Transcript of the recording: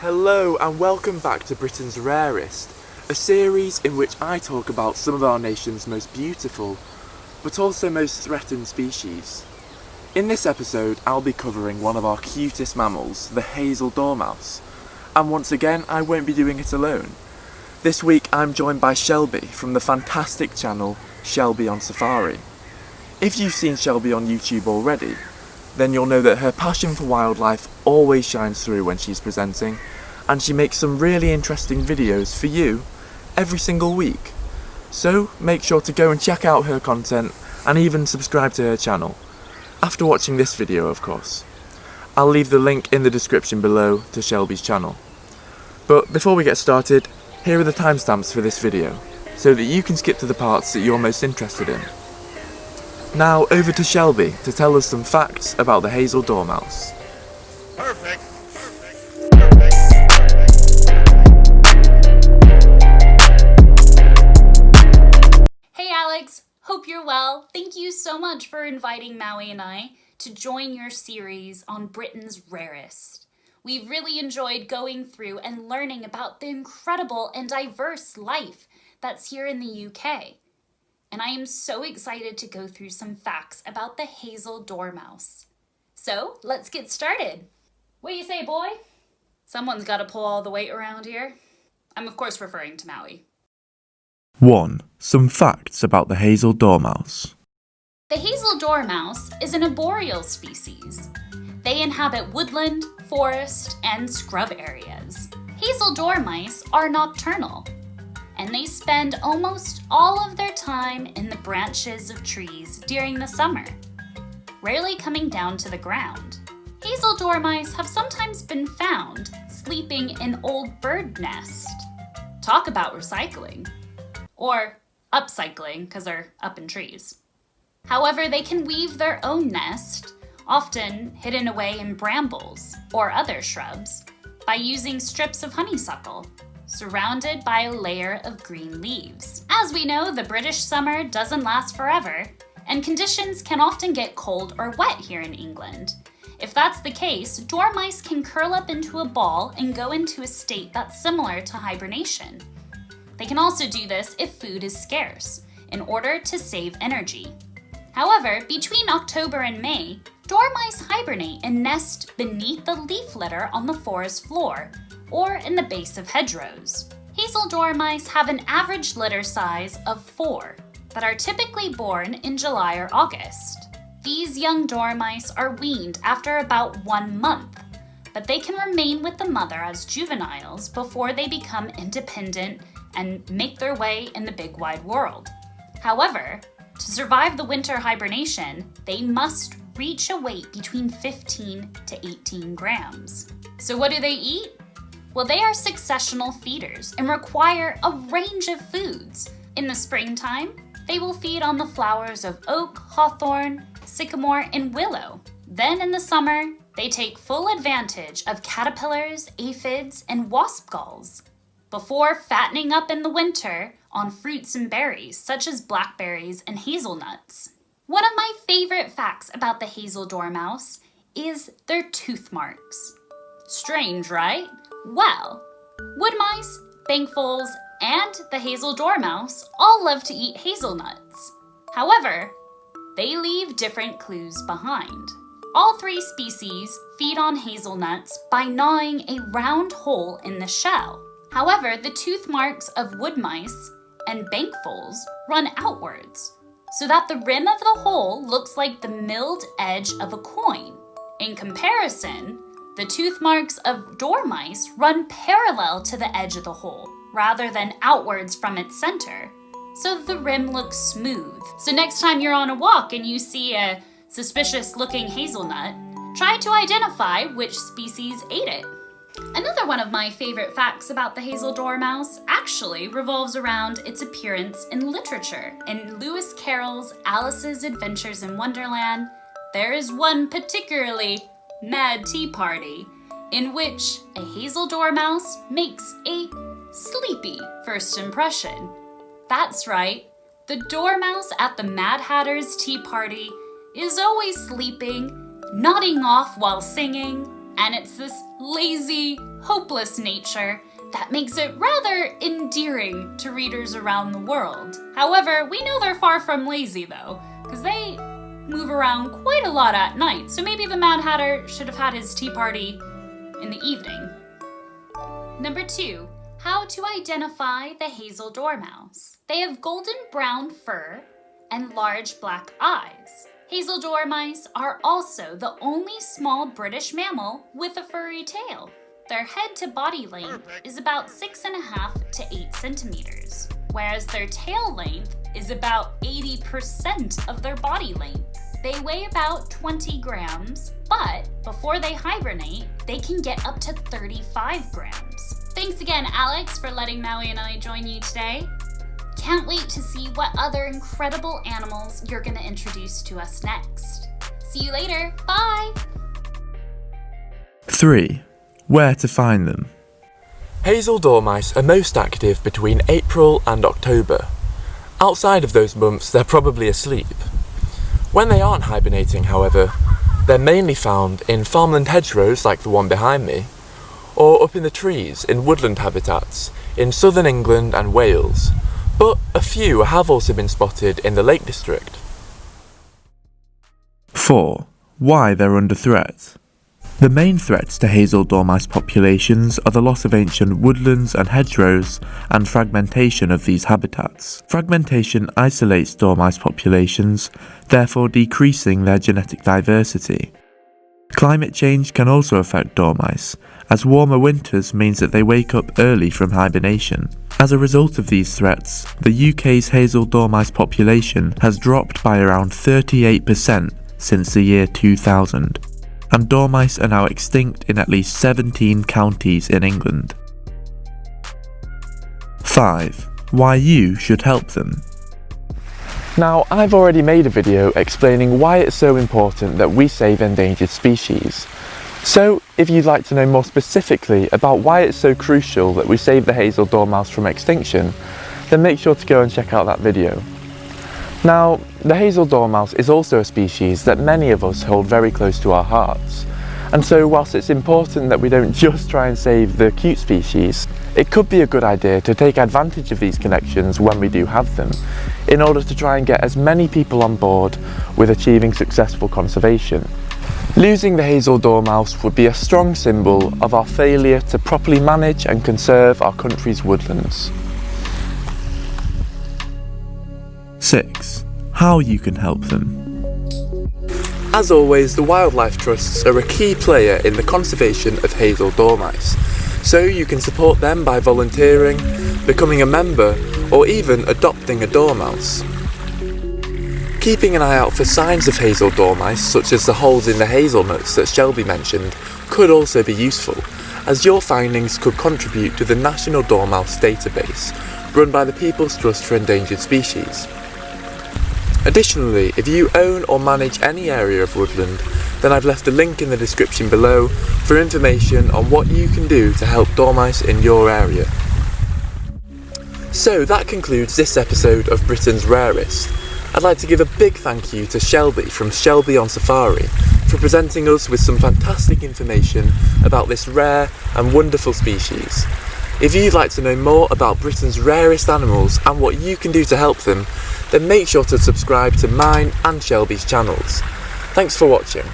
Hello and welcome back to Britain's Rarest, a series in which I talk about some of our nation's most beautiful, but also most threatened species. In this episode, I'll be covering one of our cutest mammals, the Hazel Dormouse, and once again, I won't be doing it alone. This week, I'm joined by Shelby from the fantastic channel Shelby on Safari. If you've seen Shelby on YouTube already, then you'll know that her passion for wildlife always shines through when she's presenting, and she makes some really interesting videos for you every single week. So make sure to go and check out her content and even subscribe to her channel. After watching this video, of course. I'll leave the link in the description below to Shelby's channel. But before we get started, here are the timestamps for this video, so that you can skip to the parts that you're most interested in. Now over to Shelby to tell us some facts about the Hazel Dormouse. Perfect. Hey Alex, hope you're well. Thank you so much for inviting Maui and I to join your series on Britain's Rarest. We've really enjoyed going through and learning about the incredible and diverse life that's here in the UK. And I am so excited to go through some facts about the Hazel Dormouse. So, let's get started. What do you say, boy? Someone's got to pull all the weight around here. I'm of course referring to Maui. 1. Some facts about the Hazel Dormouse. The Hazel Dormouse is an arboreal species. They inhabit woodland, forest, and scrub areas. Hazel dormice are nocturnal, and they spend almost all of their time in the branches of trees during the summer, rarely coming down to the ground. Hazel dormice have sometimes been found sleeping in old bird nests. Talk about recycling. Or upcycling, because they're up in trees. However, they can weave their own nest, often hidden away in brambles or other shrubs, by using strips of honeysuckle, surrounded by a layer of green leaves. As we know, the British summer doesn't last forever, and conditions can often get cold or wet here in England. If that's the case, dormice can curl up into a ball and go into a state that's similar to hibernation. They can also do this if food is scarce, in order to save energy. However, between October and May, dormice hibernate and nest beneath the leaf litter on the forest floor, or in the base of hedgerows. Hazel dormice have an average litter size of 4, that are typically born in July or August. These young dormice are weaned after about 1 month, but they can remain with the mother as juveniles before they become independent and make their way in the big wide world. However, to survive the winter hibernation, they must reach a weight between 15 to 18 grams. So what do they eat? Well, they are successional feeders and require a range of foods. In the springtime, they will feed on the flowers of oak, hawthorn, sycamore, and willow. Then in the summer, they take full advantage of caterpillars, aphids, and wasp galls, before fattening up in the winter on fruits and berries such as blackberries and hazelnuts. One of my favorite facts about the Hazel Dormouse is their tooth marks. Strange, right? Well, wood mice, bankfuls, and the Hazel Dormouse all love to eat hazelnuts. However, they leave different clues behind. All 3 species feed on hazelnuts by gnawing a round hole in the shell. However, the tooth marks of wood mice and bankfuls run outwards, so that the rim of the hole looks like the milled edge of a coin. In comparison, the tooth marks of dormice run parallel to the edge of the hole, rather than outwards from its center, so the rim looks smooth. So next time you're on a walk and you see a suspicious-looking hazelnut, try to identify which species ate it. Another one of my favorite facts about the Hazel Dormouse actually revolves around its appearance in literature. In Lewis Carroll's Alice's Adventures in Wonderland, there is one particularly mad tea party in which a Hazel Dormouse makes a sleepy first impression. That's right, the dormouse at the Mad Hatter's tea party is always sleeping, nodding off while singing, And it's this lazy, hopeless nature that makes it rather endearing to readers around the world. However, we know they're far from lazy though, because they move around quite a lot at night, so maybe the Mad Hatter should have had his tea party in the evening. Number 2, how to identify the Hazel Dormouse. They have golden brown fur and large black eyes. Hazel Dormice are also the only small British mammal with a furry tail. Their head to body length is about 6.5 to 8 centimeters, whereas their tail length is about 80% of their body length. They weigh about 20 grams, but before they hibernate, they can get up to 35 grams. Thanks again, Alex, for letting Maui and I join you today. Can't wait to see what other incredible animals you're going to introduce to us next. See you later. Bye! 3. Where to find them. Hazel Dormice are most active between April and October. Outside of those months, they're probably asleep. When they aren't hibernating, however, they're mainly found in farmland hedgerows like the one behind me, or up in the trees in woodland habitats in southern England and Wales, but a few have also been spotted in the Lake District. 4. Why they're under threat. The main threats to Hazel Dormice populations are the loss of ancient woodlands and hedgerows and fragmentation of these habitats. Fragmentation isolates dormice populations, therefore decreasing their genetic diversity. Climate change can also affect dormice, as warmer winters means that they wake up early from hibernation. As a result of these threats, the UK's Hazel Dormice population has dropped by around 38% since the year 2000. And dormice are now extinct in at least 17 counties in England. 5. Why you should help them. Now, I've already made a video explaining why it's so important that we save endangered species. So, if you'd like to know more specifically about why it's so crucial that we save the Hazel Dormouse from extinction, then make sure to go and check out that video. Now, the Hazel Dormouse is also a species that many of us hold very close to our hearts. And so whilst it's important that we don't just try and save the cute species, it could be a good idea to take advantage of these connections when we do have them, in order to try and get as many people on board with achieving successful conservation. Losing the Hazel Dormouse would be a strong symbol of our failure to properly manage and conserve our country's woodlands. 6. How you can help them. As always, the wildlife trusts are a key player in the conservation of Hazel Dormice, so you can support them by volunteering, becoming a member, or even adopting a dormouse. Keeping an eye out for signs of Hazel Dormice, such as the holes in the hazelnuts that Shelby mentioned, could also be useful, as your findings could contribute to the National Dormouse Database, run by the People's Trust for Endangered Species. Additionally, if you own or manage any area of woodland, then I've left a link in the description below for information on what you can do to help dormice in your area. So that concludes this episode of Britain's Rarest. I'd like to give a big thank you to Shelby from Shelby on Safari for presenting us with some fantastic information about this rare and wonderful species. If you'd like to know more about Britain's rarest animals and what you can do to help them, then make sure to subscribe to mine and Shelby's channels. Thanks for watching.